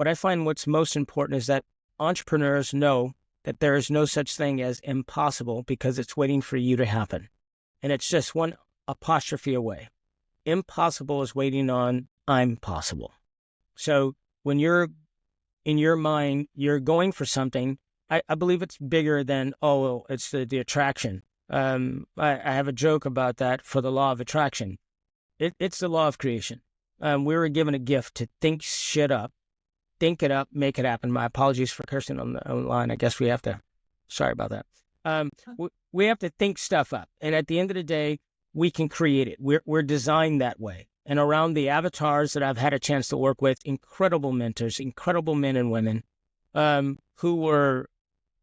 what I find what's most important is that entrepreneurs know that there is no such thing as impossible because it's waiting for you to happen. And it's just one apostrophe away. Impossible is waiting on I'm possible. So when you're in your mind, you're going for something, I believe it's bigger than, it's the attraction. I have a joke about that for the law of attraction. It's the law of creation. We were given a gift to think shit up, think it up, make it happen. My apologies for cursing on the line. I guess we have to, sorry about that. We have to think stuff up. And at the end of the day, we can create it. We're designed that way. And around the avatars that I've had a chance to work with, incredible mentors, incredible men and women who were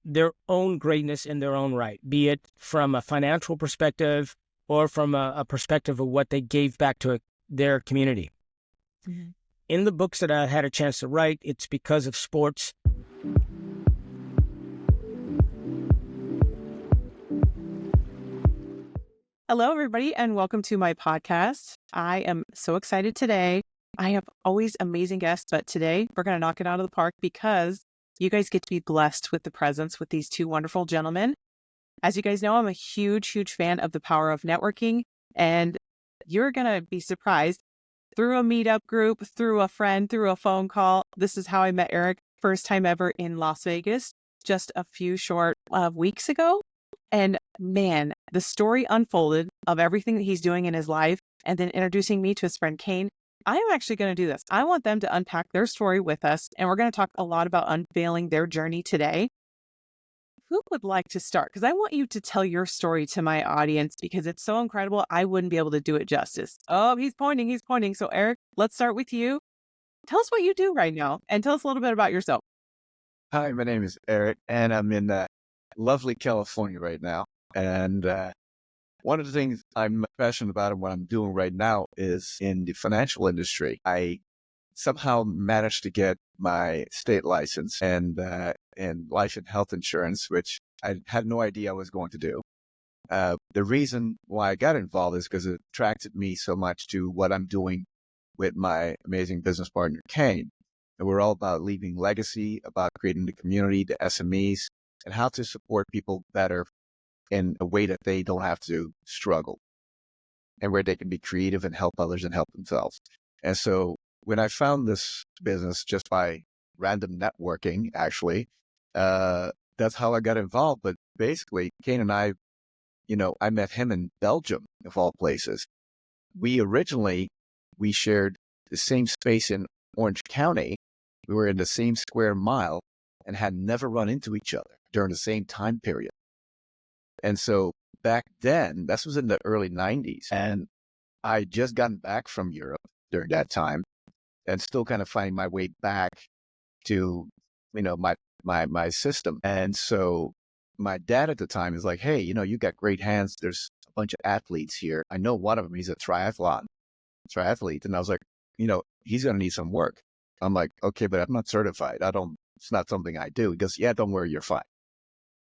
their own greatness in their own right, be it from a financial perspective or from a perspective of what they gave back to their community. Mm-hmm. In the books that I had a chance to write, it's because of sports. Hello, everybody, and welcome to my podcast. I am so excited today. I have always amazing guests, but today we're going to knock it out of the park because you guys get to be blessed with the presence with these two wonderful gentlemen. As you guys know, I'm a huge, huge fan of the power of networking, and you're going to be surprised. Through a meetup group, through a friend, through a phone call, this is how I met Eric, first time ever in Las Vegas, just a few short weeks ago. And man, the story unfolded of everything that he's doing in his life and then introducing me to his friend Kane. I am actually going to do this. I want them to unpack their story with us, and we're going to talk a lot about unveiling their journey today. Who would like to start? Because I want you to tell your story to my audience because it's so incredible. I wouldn't be able to do it justice. Oh, he's pointing. So Eric, let's start with you. Tell us what you do right now and tell us a little bit about yourself. Hi, my name is Eric, and I'm in lovely California right now. And one of the things I'm passionate about and what I'm doing right now is in the financial industry. I somehow managed to get my state license and life and health insurance, which I had no idea I was going to do. The reason why I got involved is because it attracted me so much to what I'm doing with my amazing business partner, Kane. And we're all about leaving legacy, about creating the community, the SMEs, and how to support people better in a way that they don't have to struggle and where they can be creative and help others and help themselves. And so when I found this business just by random networking, actually, that's how I got involved. But basically, Kane and I met him in Belgium, of all places. We shared the same space in Orange County. We were in the same square mile and had never run into each other during the same time period. And so back then, this was in the early 90s, and I just gotten back from Europe during that time and still kind of finding my way back to, my system. And so my dad at the time is like, hey, you got great hands. There's a bunch of athletes here. I know one of them, he's a triathlete. And I was like, he's going to need some work. I'm like, okay, but I'm not certified. It's not something I do. He goes, yeah, don't worry, you're fine.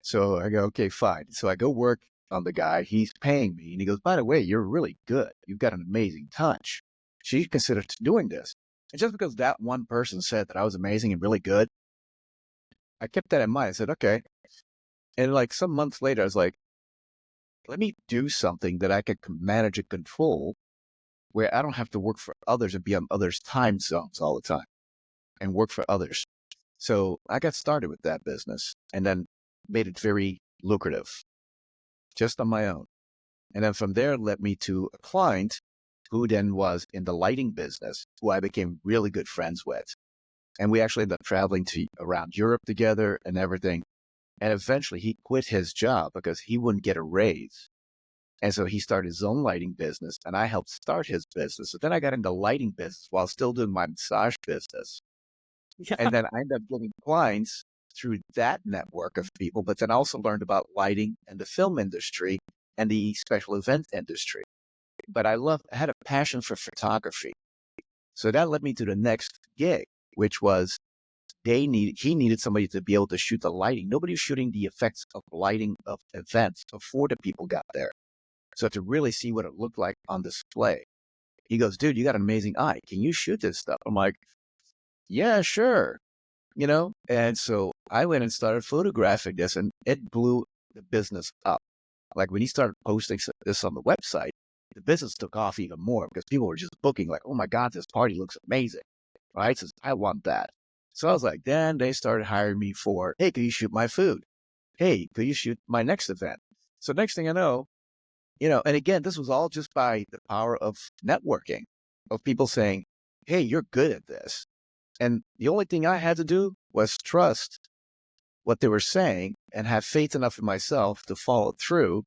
So I go, okay, fine. So I go work on the guy. He's paying me. And he goes, by the way, you're really good. You've got an amazing touch. Should you consider doing this? And just because that one person said that I was amazing and really good, I kept that in mind. I said, okay. And like some months later, I was like, let me do something that I can manage and control where I don't have to work for others and be on others' time zones all the time and work for others. So I got started with that business and then made it very lucrative just on my own. And then from there, it led me to a client who then was in the lighting business, who I became really good friends with. And we actually ended up traveling around Europe together and everything. And eventually he quit his job because he wouldn't get a raise. And so he started his own lighting business and I helped start his business. So then I got into lighting business while still doing my massage business. Yeah. And then I ended up getting clients through that network of people, but then also learned about lighting and the film industry and the special event industry. But I had a passion for photography. So that led me to the next gig, which was he needed somebody to be able to shoot the lighting. Nobody was shooting the effects of lighting of events before the people got there. So to really see what it looked like on display, he goes, dude, you got an amazing eye. Can you shoot this stuff? I'm like, yeah, sure. And so I went and started photographing this, and it blew the business up. Like when he started posting this on the website, the business took off even more because people were just booking like, oh my God, this party looks amazing. Right? So I want that. So I was like, then they started hiring me for, hey, could you shoot my food? Hey, could you shoot my next event? So next thing I know, and again, this was all just by the power of networking, of people saying, hey, you're good at this. And the only thing I had to do was trust what they were saying and have faith enough in myself to follow through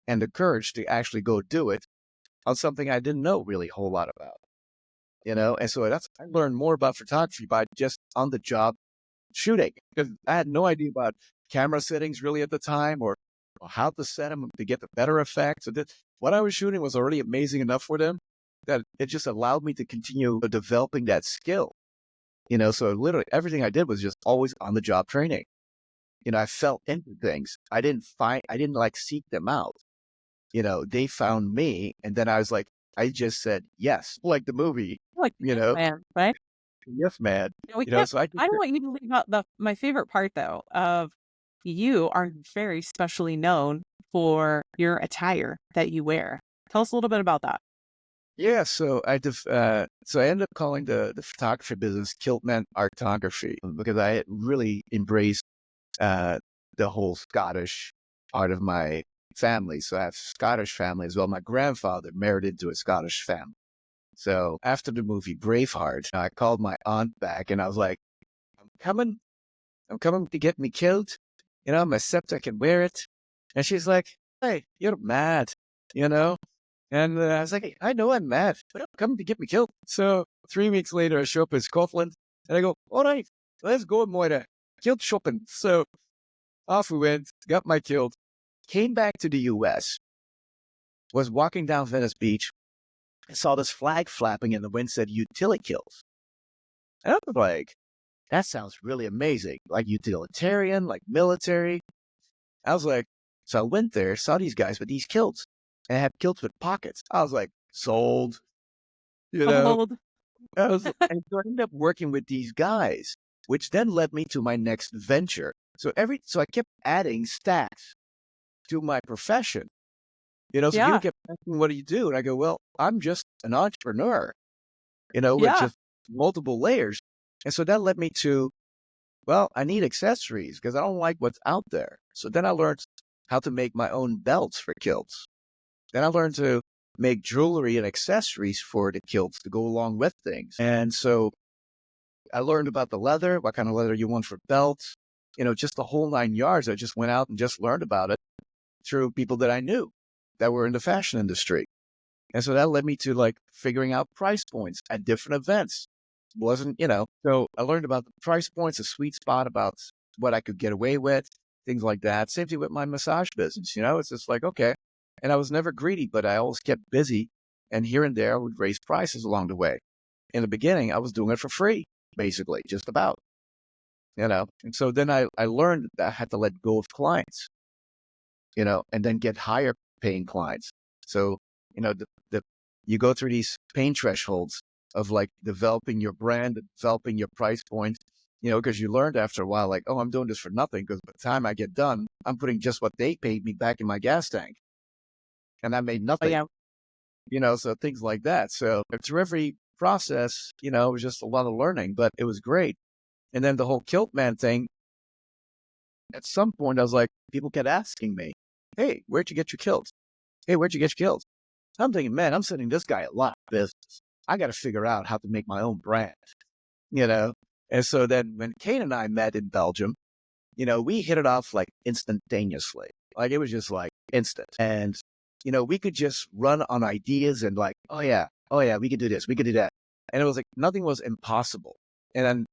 and the courage to actually go do it on something I didn't know really a whole lot about, And so I learned more about photography by just on the job shooting, because I had no idea about camera settings really at the time or how to set them to get the better effect. So what I was shooting was already amazing enough for them that it just allowed me to continue developing that skill. So literally everything I did was just always on the job training. I fell into things. I didn't like seek them out. They found me, and then I just said yes, like the movie, Like, man, right? yes, man. We can't, So I don't want you to leave out my favorite part though of you are very specially known for your attire that you wear. Tell us a little bit about that. Yeah, so I ended up calling the photography business Kilt Artography because I had really embraced the whole Scottish part of my family. So I have Scottish family as well. My grandfather married into a Scottish family. So after the movie Braveheart, I called my aunt back and I was like, I'm coming to get me killed. My scepter can wear it. And she's like, hey, you're mad, you know? And I was like, hey, I know I'm mad, but I'm coming to get me killed. So 3 weeks later, I show up in Scotland and I go, all right, let's go, Moira, kilt shopping. So off we went, got my kilt, came back to the US, was walking down Venice Beach, I saw this flag flapping in the wind said utility kilts. And I was like, that sounds really amazing. Like utilitarian, like military. I was like, so I went there, saw these guys with these kilts and had kilts with pockets. I was like, sold, Old. and so I ended up working with these guys, which then led me to my next venture. So I kept adding stacks to my profession. So people Yeah. kept asking, what do you do? And I go, well, I'm just an entrepreneur, with Yeah. just multiple layers. And so that led me to, well, I need accessories because I don't like what's out there. So then I learned how to make my own belts for kilts. Then I learned to make jewelry and accessories for the kilts to go along with things. And so I learned about the leather, what kind of leather you want for belts, just the whole 9 yards. I just went out and just learned about it through people that I knew that were in the fashion industry. And so that led me to figuring out price points at different events. So I learned about the price points, the sweet spot about what I could get away with, things like that. Same thing with my massage business, it's just like, okay. And I was never greedy, but I always kept busy. And here and there, I would raise prices along the way. In the beginning, I was doing it for free, basically, just about, And so then I learned that I had to let go of clients, and then get higher paying clients. So, you go through these pain thresholds of developing your brand, developing your price point, because you learned after a while, oh, I'm doing this for nothing because by the time I get done, I'm putting just what they paid me back in my gas tank. And I made nothing, Oh, yeah. So things like that. So through every process, it was just a lot of learning, but it was great. And then the whole Kilt Man thing, at some point, I was like, people kept asking me, hey, where'd you get your kilts? Hey, where'd you get your kilts? I'm thinking, man, I'm sending this guy a lot of business. I got to figure out how to make my own brand, And so then when Kane and I met in Belgium, we hit it off instantaneously. It was just instant. And, we could just run on ideas and oh yeah, we could do this, we could do that. And it was nothing was impossible. And then,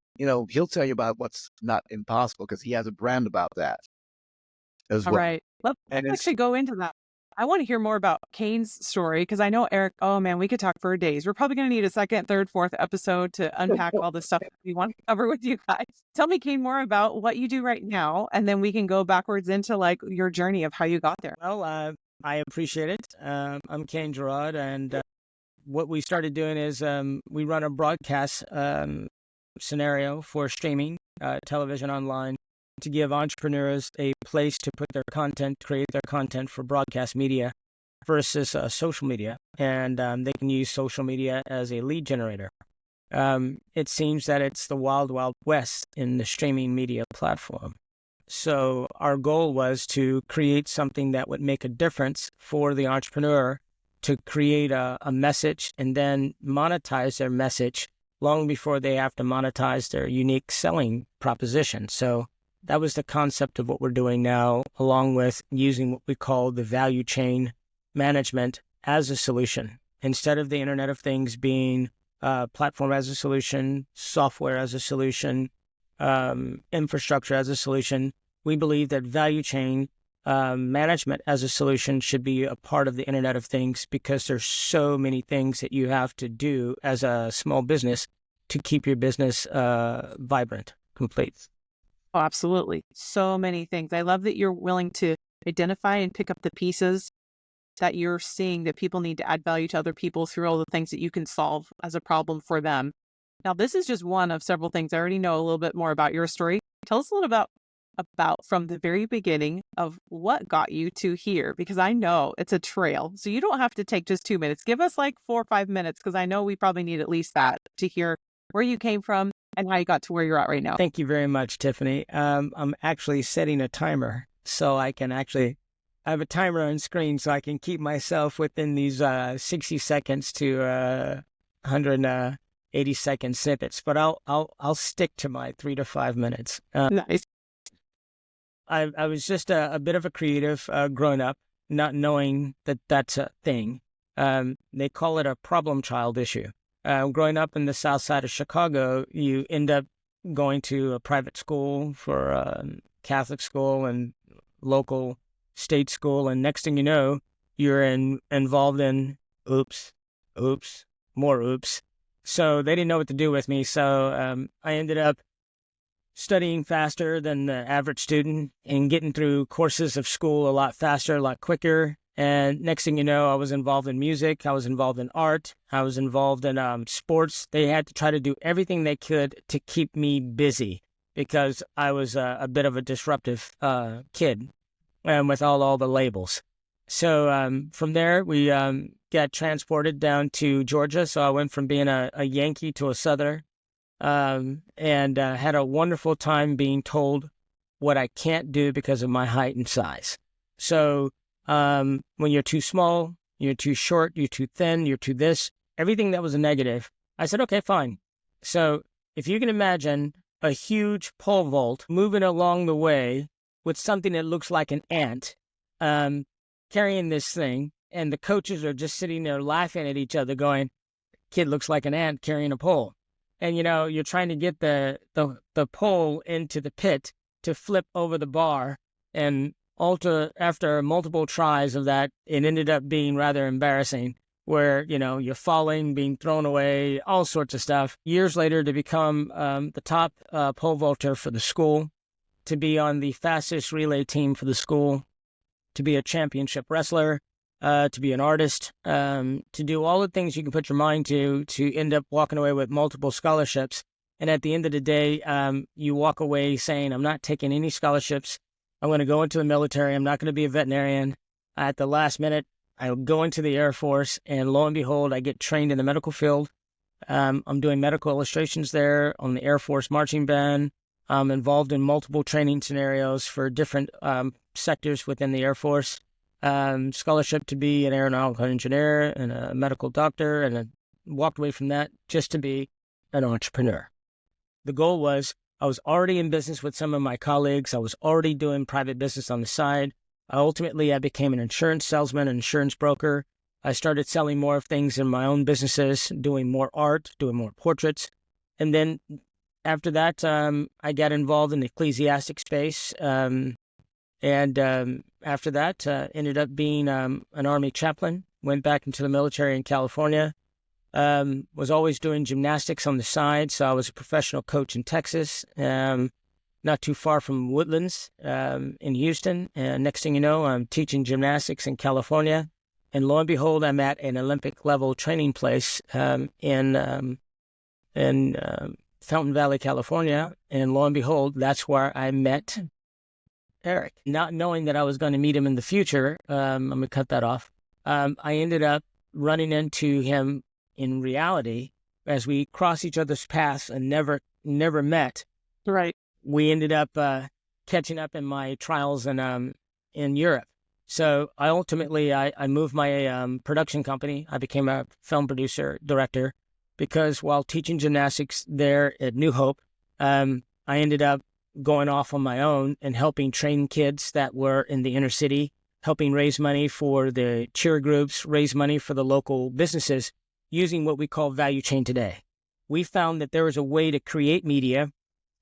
he'll tell you about what's not impossible because he has a brand about that as All well. right. Let's actually go into that. I want to hear more about Kane's story because I know, Eric, oh man, we could talk for days. We're probably going to need a second, third, fourth episode to unpack all the stuff we want to cover with you guys. Tell me, Kane, more about what you do right now, and then we can go backwards into your journey of how you got there. Well, I appreciate it. I'm Cain Gerrod, and what we started doing is we run a broadcast scenario for streaming television, online, to give entrepreneurs a place to put their content, create their content for broadcast media versus social media. And they can use social media as a lead generator. It seems that it's the wild, wild west in the streaming media platform. So our goal was to create something that would make a difference for the entrepreneur, to create a message and then monetize their message long before they have to monetize their unique selling proposition. So that was the concept of what we're doing now, along with using what we call the value chain management as a solution. Instead of the Internet of Things being platform as a solution, software as a solution, infrastructure as a solution, we believe that value chain management as a solution should be a part of the Internet of Things, because there's so many things that you have to do as a small business to keep your business vibrant, complete. Oh, absolutely. So many things. I love that you're willing to identify and pick up the pieces that you're seeing that people need to add value to other people through all the things that you can solve as a problem for them. Now, this is just one of several things. I already know a little bit more about your story. Tell us a little about from the very beginning of what got you to here, because I know it's a trail. So you don't have to take just 2 minutes. Give us like 4 or 5 minutes, because I know we probably need at least that to hear where you came from and how you got to where you're at right now. Thank you very much, Tiffany. I'm actually setting a timer, so I have a timer on screen so I can keep myself within these 60 seconds to 180 second snippets. But I'll stick to my 3 to 5 minutes. Nice. I was just a bit of a creative growing up, not knowing that that's a thing. They call it a problem child issue. Growing up in the south side of Chicago, you end up going to a private school for Catholic school and local state school. And next thing you know, you're involved in oops, more oops. So they didn't know what to do with me. So I ended up studying faster than the average student and getting through courses of school a lot faster, a lot quicker. And next thing you know, I was involved in music. I was involved in art. I was involved in sports. They had to try to do everything they could to keep me busy, because I was a bit of a disruptive kid with all the labels. So from there, we got transported down to Georgia. So I went from being a Yankee to a Southerner. And had a wonderful time being told what I can't do because of my height and size. So when you're too small, you're too short, you're too thin, you're too this, everything that was a negative, I said, okay, fine. So if you can imagine a huge pole vault moving along the way with something that looks like an ant carrying this thing, and the coaches are just sitting there laughing at each other going, kid looks like an ant carrying a pole. And, you're trying to get the pole into the pit to flip over the bar. And after multiple tries of that, it ended up being rather embarrassing, where, you're falling, being thrown away, all sorts of stuff. Years later, to become the top pole vaulter for the school, to be on the fastest relay team for the school, to be a championship wrestler, to be an artist, to do all the things you can put your mind to end up walking away with multiple scholarships. And at the end of the day, you walk away saying, I'm not taking any scholarships. I'm going to go into the military. I'm not going to be a veterinarian. At the last minute, I go into the Air Force, and lo and behold, I get trained in the medical field. I'm doing medical illustrations there on the Air Force marching band. I'm involved in multiple training scenarios for different sectors within the Air Force. Scholarship to be an aeronautical engineer and a medical doctor, and I walked away from that just to be an entrepreneur. The goal was, I was already in business with some of my colleagues. I was already doing private business on the side. Ultimately, I became an insurance salesman, an insurance broker. I started selling more of things in my own businesses, doing more art, doing more portraits. And then after that, I got involved in the ecclesiastic space. And after that, ended up being an Army chaplain, went back into the military in California, was always doing gymnastics on the side. So I was a professional coach in Texas, not too far from Woodlands in Houston. And next thing you know, I'm teaching gymnastics in California. And lo and behold, I'm at an Olympic level training place in Fountain Valley, California. And lo and behold, that's where I met Eric. Not knowing that I was going to meet him in the future, I'm going to cut that off. I ended up running into him in reality as we crossed each other's paths and never met. Right. We ended up catching up in my trials in Europe. So I ultimately moved my production company. I became a film producer, director, because while teaching gymnastics there at New Hope, I ended up going off on my own and helping train kids that were in the inner city, helping raise money for the cheer groups, raise money for the local businesses, using what we call value chain today. We found that there was a way to create media,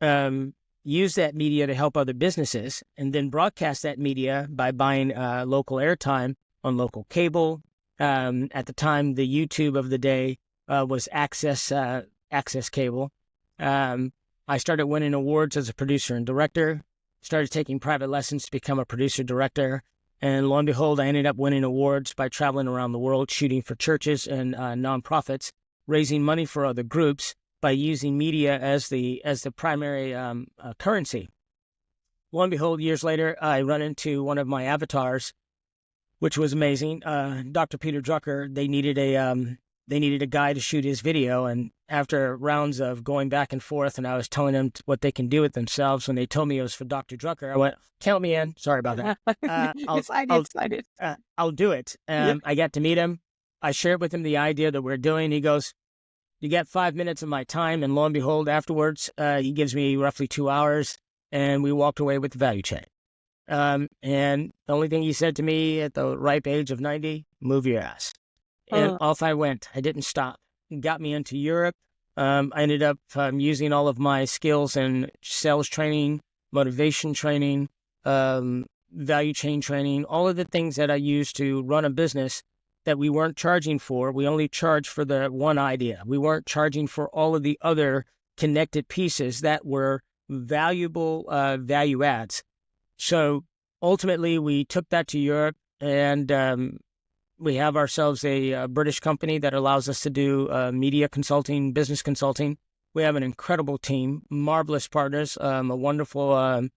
use that media to help other businesses, and then broadcast that media by buying local airtime on local cable. At the time, the YouTube of the day was access cable. I started winning awards as a producer and director, started taking private lessons to become a producer director. And lo and behold, I ended up winning awards by traveling around the world, shooting for churches and nonprofits, raising money for other groups by using media as the primary currency. Lo and behold, years later, I run into one of my avatars, which was amazing. Dr. Peter Drucker. They needed a guy to shoot his video, and after rounds of going back and forth, and I was telling them what they can do with themselves, when they told me it was for Dr. Drucker, I went, "Count me in." Sorry about that. Excited. I'll do it. I got to meet him. I shared with him the idea that we're doing. He goes, "You got 5 minutes of my time," and lo and behold, afterwards, he gives me roughly 2 hours, and we walked away with the value chain. And the only thing he said to me at the ripe age of 90, "Move your ass." And off I went. I didn't stop. It got me into Europe. I ended up using all of my skills in sales training, motivation training, value chain training, all of the things that I used to run a business that we weren't charging for. We only charged for the one idea. We weren't charging for all of the other connected pieces that were valuable value adds. So ultimately, we took that to Europe, and we have ourselves a British company that allows us to do media consulting, business consulting. We have an incredible team, marvelous partners, a wonderful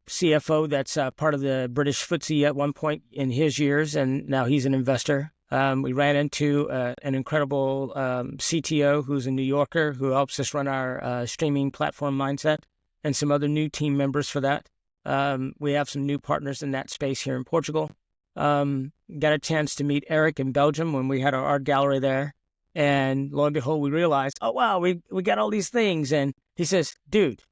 CFO that's part of the British FTSE at one point in his years, and now he's an investor. We ran into an incredible CTO who's a New Yorker who helps us run our streaming platform Mindset, and some other new team members for that. We have some new partners in that space here in Portugal. Got a chance to meet Eric in Belgium when we had our art gallery there. And lo and behold, we realized, oh, wow, we got all these things. And he says, "Dude,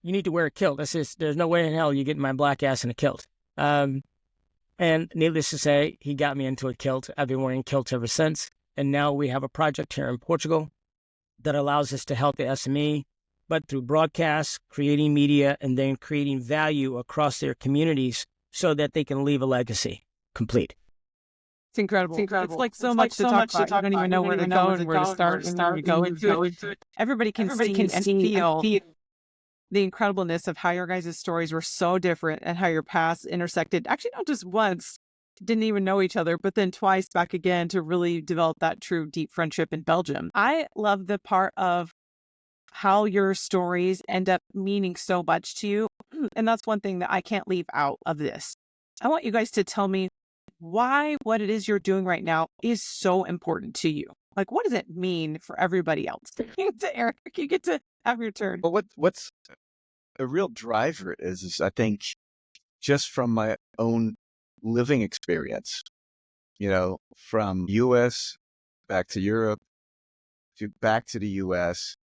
you need to wear a kilt." I says, "There's no way in hell you get my black ass in a kilt." And needless to say, he got me into a kilt. I've been wearing kilts ever since. And now we have a project here in Portugal that allows us to help the SME, but through broadcasts, creating media, and then creating value across their communities so that they can leave a legacy complete. It's incredible. It's like so much to talk about. You don't even know where to go and where to start and where to go into it. Everybody can see and feel the incredibleness of how your guys' stories were so different and how your paths intersected. Actually, not just once, didn't even know each other, but then twice back again to really develop that true deep friendship in Belgium. I love the part of how your stories end up meaning so much to you. And that's one thing that I can't leave out of this. I want you guys to tell me why what it is you're doing right now is so important to you. Like, what does it mean for everybody else? Eric, you get to have your turn. Well, what's a real driver is I think just from my own living experience, from U.S. back to Europe to back to the U.S.,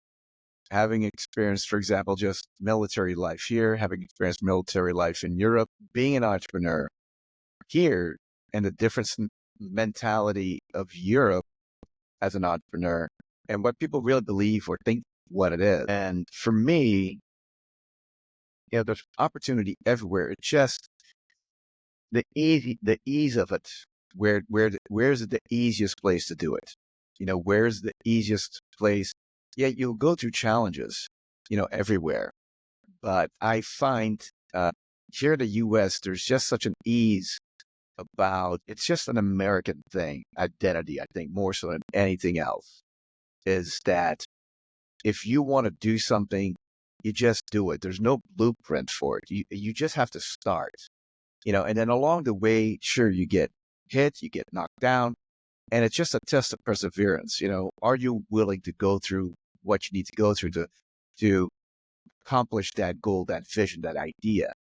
having experienced, for example, just military life here, having experienced military life in Europe, being an entrepreneur here, and the difference in mentality of Europe as an entrepreneur and what people really believe or think what it is. And for me, there's opportunity everywhere. It's just the ease of it. Where's the easiest place to do it? Where's the easiest place? Yeah, you'll go through challenges, everywhere. But I find here in the U.S., there's just such an ease about, it's just an American thing, identity, I think, more so than anything else, is that if you want to do something, you just do it. There's no blueprint for it. You just have to start, and then along the way, sure, you get hit, you get knocked down, and it's just a test of perseverance. Are you willing to go through what you need to go through to accomplish that goal, that vision, that idea?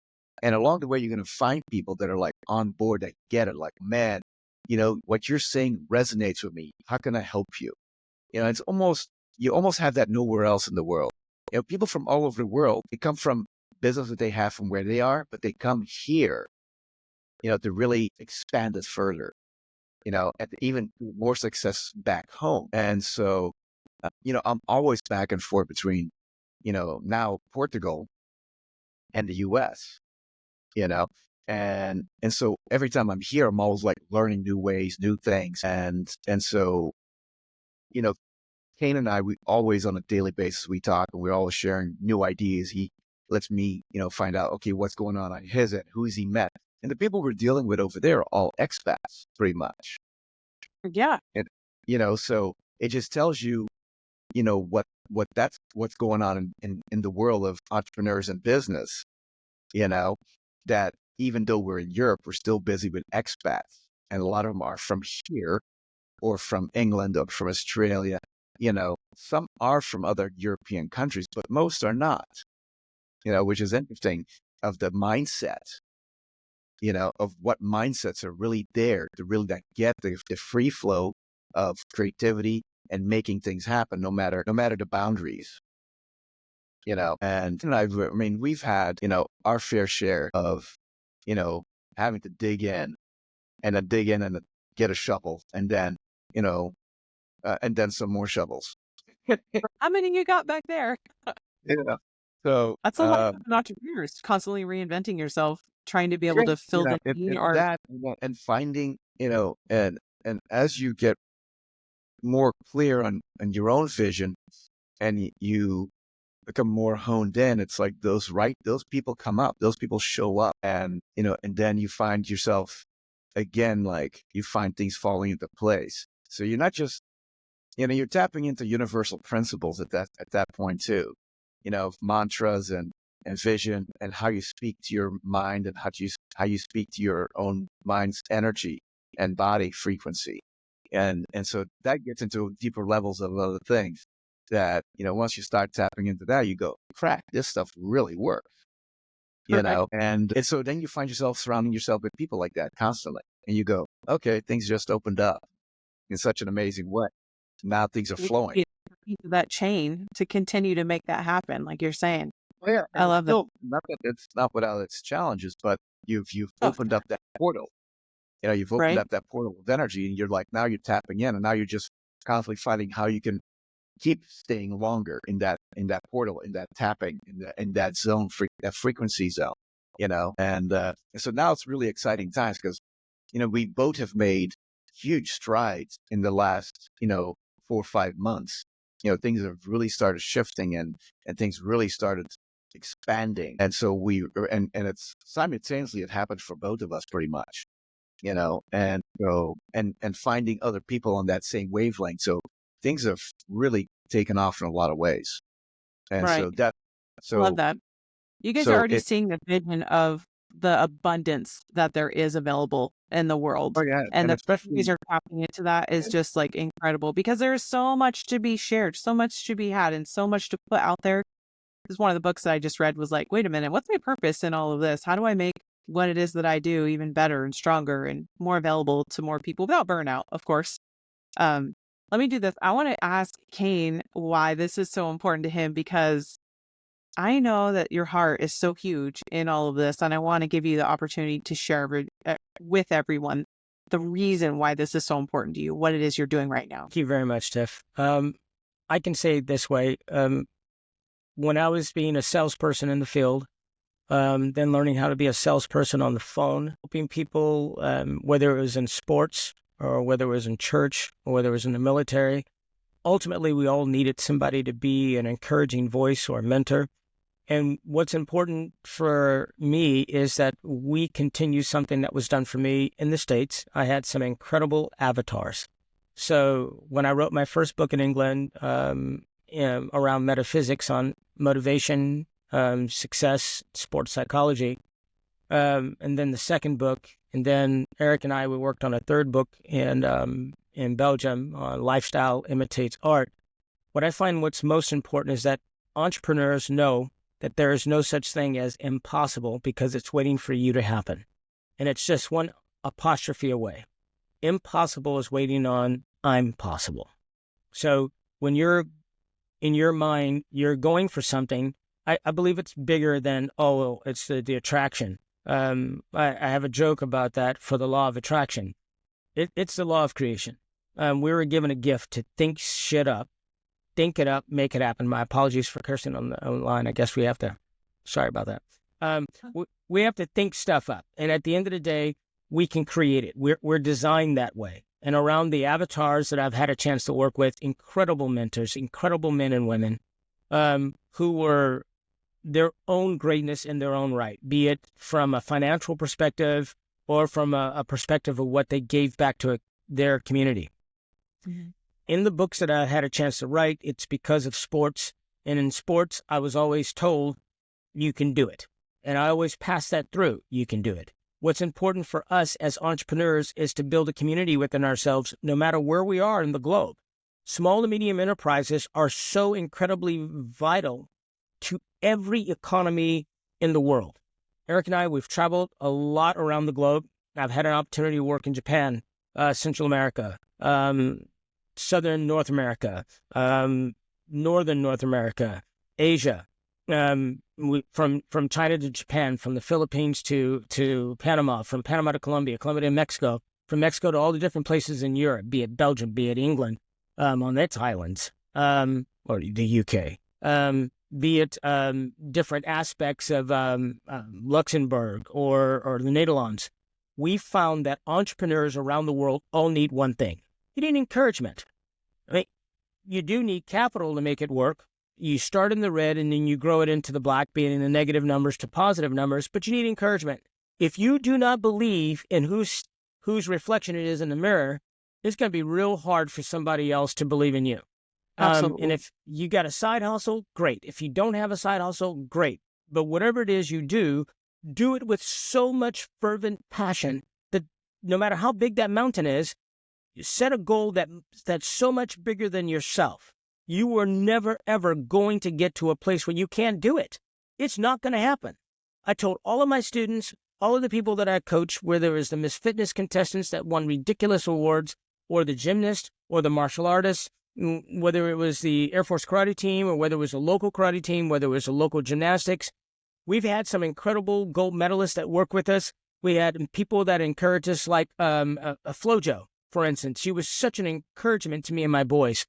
And along the way, you're going to find people that are like on board, that get it. Like, man, what you're saying resonates with me. How can I help you? It's you almost have that nowhere else in the world. People from all over the world, they come from business that they have from where they are, but they come here, to really expand it further, at even more success back home. And so, I'm always back and forth between, now Portugal and the US, and so every time I'm here, I'm always like learning new ways, new things. And so, Kane and I, we always on a daily basis, we talk, and we're always sharing new ideas. He lets me, find out, okay, what's going on his end, who has he met? And the people we're dealing with over there are all expats, pretty much. Yeah. And, so it just tells you, what's going on in the world of entrepreneurs and business, that even though we're in Europe, we're still busy with expats. And a lot of them are from here or from England or from Australia. Some are from other European countries, but most are not, which is interesting of the mindset, of what mindsets are really there to really get the free flow of creativity and making things happen, no matter the boundaries, and we've had, our fair share of, having to dig in and then get a shovel and then, and then some more shovels. How many you got back there? So That's a lot of entrepreneurs constantly reinventing yourself, trying to be able to fill the need or that and finding, and as you get more clear on your own vision and you become more honed in, it's like those people come up, those people show up, and and then you find yourself again, like you find things falling into place. So you're not just, you're tapping into universal principles at that point too, mantras and vision and how you speak to your mind and how you speak to your own mind's energy and body frequency. And so that gets into deeper levels of other things that, once you start tapping into that, you go, crack, this stuff really works, and so then you find yourself surrounding yourself with people like that constantly. And you go, okay, things just opened up in such an amazing way. Now things are flowing. That chain to continue to make that happen, like you're saying. Well, yeah, I love that. Not that it's not without its challenges, but you've opened up that portal. You've opened up that portal of energy, and you're like, now you're tapping in, and now you're just constantly finding how you can keep staying longer in that portal, in that tapping, in that zone, that frequency zone. And so now it's really exciting times because we both have made huge strides in the last 4 or 5 months. Things have really started shifting and things really started expanding. And so and it's simultaneously, it happened for both of us pretty much, and so, and finding other people on that same wavelength. So things have really taken off in a lot of ways. And so I love that. You guys are already seeing the vision of the abundance that there is available in the world. Oh yeah. And especially you guys are tapping into that is just like incredible because there's so much to be shared, so much to be had, and so much to put out there. This is one of the books that I just read was like, wait a minute, what's my purpose in all of this? How do I make what it is that I do even better and stronger and more available to more people without burnout, of course. Let me do this. I want to ask Kane why this is so important to him because I know that your heart is so huge in all of this, and I want to give you the opportunity to share with everyone the reason why this is so important to you, what it is you're doing right now. Thank you very much, Tiff. I can say it this way. When I was being a salesperson in the field, then learning how to be a salesperson on the phone, helping people, whether it was in sports or whether it was in church or whether it was in the military, ultimately we all needed somebody to be an encouraging voice or mentor. And what's important for me is that we continue something that was done for me in the States. I had some incredible avatars. So when I wrote my first book in England, around metaphysics on motivation, success, sports psychology. And then the second book, and then Eric and we worked on a third book in Belgium on lifestyle imitates art. What I find what's most important is that entrepreneurs know that there is no such thing as impossible because it's waiting for you to happen. And it's just one apostrophe away. Impossible is waiting on I'm possible. So when you're in your mind, you're going for something, I believe it's bigger than, it's the attraction. I have a joke about that for the law of attraction. It's the law of creation. We were given a gift to think shit up, think it up, make it happen. My apologies for cursing on the line. I guess we have to. Sorry about that. We have to think stuff up. And at the end of the day, we can create it. We're designed that way. And around the avatars that I've had a chance to work with, incredible mentors, incredible men and women who were their own greatness in their own right, be it from a financial perspective or from a perspective of what they gave back to their community. Mm-hmm. In the books that I had a chance to write, it's because of sports. And in sports, I was always told, you can do it. And I always pass that through, you can do it. What's important for us as entrepreneurs is to build a community within ourselves, no matter where we are in the globe. Small to medium enterprises are so incredibly vital to every economy in the world. Eric and we've traveled a lot around the globe. I've had an opportunity to work in Japan, Central America, Southern North America, Northern North America, Asia, from China to Japan, from the Philippines to Panama, from Panama to Colombia, Colombia to Mexico, from Mexico to all the different places in Europe, be it Belgium, be it England, on its islands, or the UK, be it different aspects of Luxembourg or the Netherlands. We found that entrepreneurs around the world all need one thing. You need encouragement. I mean, you do need capital to make it work. You start in the red and then you grow it into the black, being in the negative numbers to positive numbers, but you need encouragement. If you do not believe in whose reflection it is in the mirror, it's going to be real hard for somebody else to believe in you. Absolutely. And if you got a side hustle, great. If you don't have a side hustle, great. But whatever it is you do it with so much fervent passion that no matter how big that mountain is, you set a goal that's so much bigger than yourself. You are never, ever going to get to a place where you can't do it. It's not going to happen. I told all of my students, all of the people that I coach, whether it was the Miss Fitness contestants that won ridiculous awards, or the gymnast, or the martial artists, whether it was the Air Force karate team, or whether it was a local karate team, whether it was a local gymnastics. We've had some incredible gold medalists that work with us. We had people that encouraged us, like a Flojo, for instance. She was such an encouragement to me and my boys.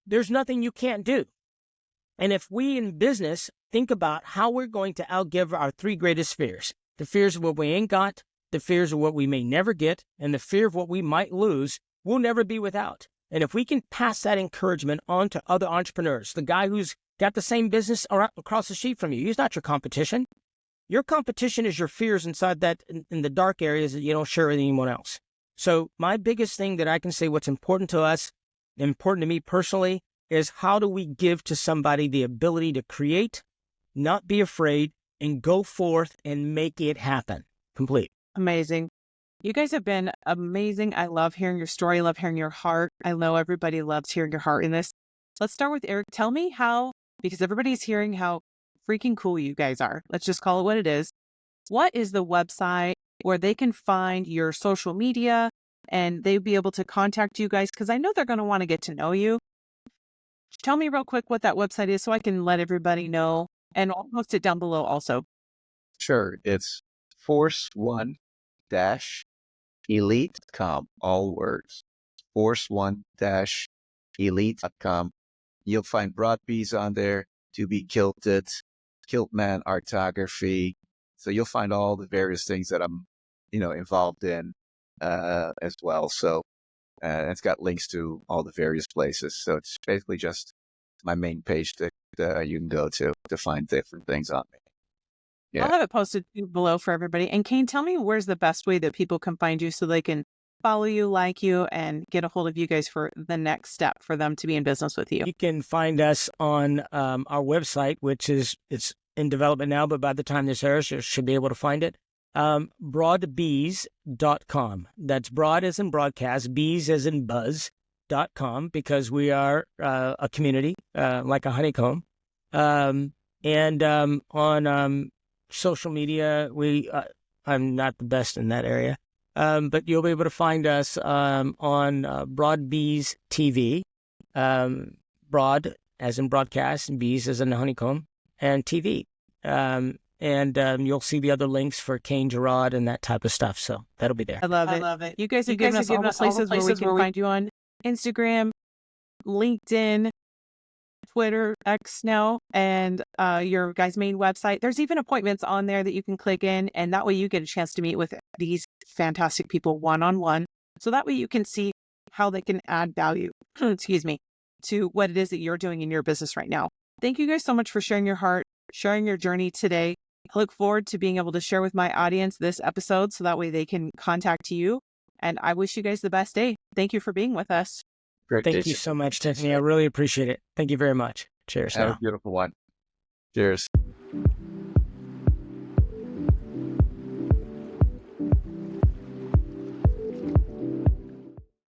There's nothing you can't do. And if we in business think about how we're going to outgive our three greatest fears, the fears of what we ain't got, the fears of what we may never get, and the fear of what we might lose, we'll never be without. And if we can pass that encouragement on to other entrepreneurs, the guy who's got the same business across the street from you, he's not your competition. Your competition is your fears inside that, in the dark areas that you don't share with anyone else. So my biggest thing that I can say what's important to us, important to me personally, is how do we give to somebody the ability to create, not be afraid, and go forth and make it happen. Complete. Amazing. You guys have been amazing. I love hearing your story. I love hearing your heart. I know everybody loves hearing your heart in this. Let's start with Eric. Tell me how, because everybody's hearing how freaking cool you guys are. Let's just call it what it is. What is the website where they can find your social media and they'll be able to contact you guys? Because I know they're going to want to get to know you. Tell me real quick what that website is so I can let everybody know. And I'll post it down below also. Sure. It's force1-elite.com, all words. force1-elite.com. You'll find broad bees on there, to be kilted, Kiltman artography. So you'll find all the various things that I'm, involved in as well. So it's got links to all the various places. So it's basically just my main page that you can go to find different things on me. Yeah. I'll have it posted below for everybody. And Kane, tell me where's the best way that people can find you so they can follow you, like you, and get a hold of you guys for the next step for them to be in business with you? You can find us on our website, which it's in development now, but by the time this airs, you should be able to find it. Broadbees.com. That's broad as in broadcast, bees as in buzz.com, because we are a community, like a honeycomb. And on social media, I'm not the best in that area, but you'll be able to find us on Broad Bees TV, broad as in broadcast, and bees as in honeycomb, and TV. And you'll see the other links for Cain Gerrod and that type of stuff. So that'll be there. I love it. You guys have given us all the places where we can find you on Instagram, LinkedIn, Twitter, X now, and your guys' main website. There's even appointments on there that you can click in, and that way you get a chance to meet with these fantastic people one-on-one. So that way you can see how they can add value, excuse me, to what it is that you're doing in your business right now. Thank you guys so much for sharing your heart, sharing your journey today. I look forward to being able to share with my audience this episode so that way they can contact you. And I wish you guys the best day. Thank you for being with us. Great. Thank you so much, Tiffany. I really appreciate it. Thank you very much. Cheers. Have a beautiful one. Cheers.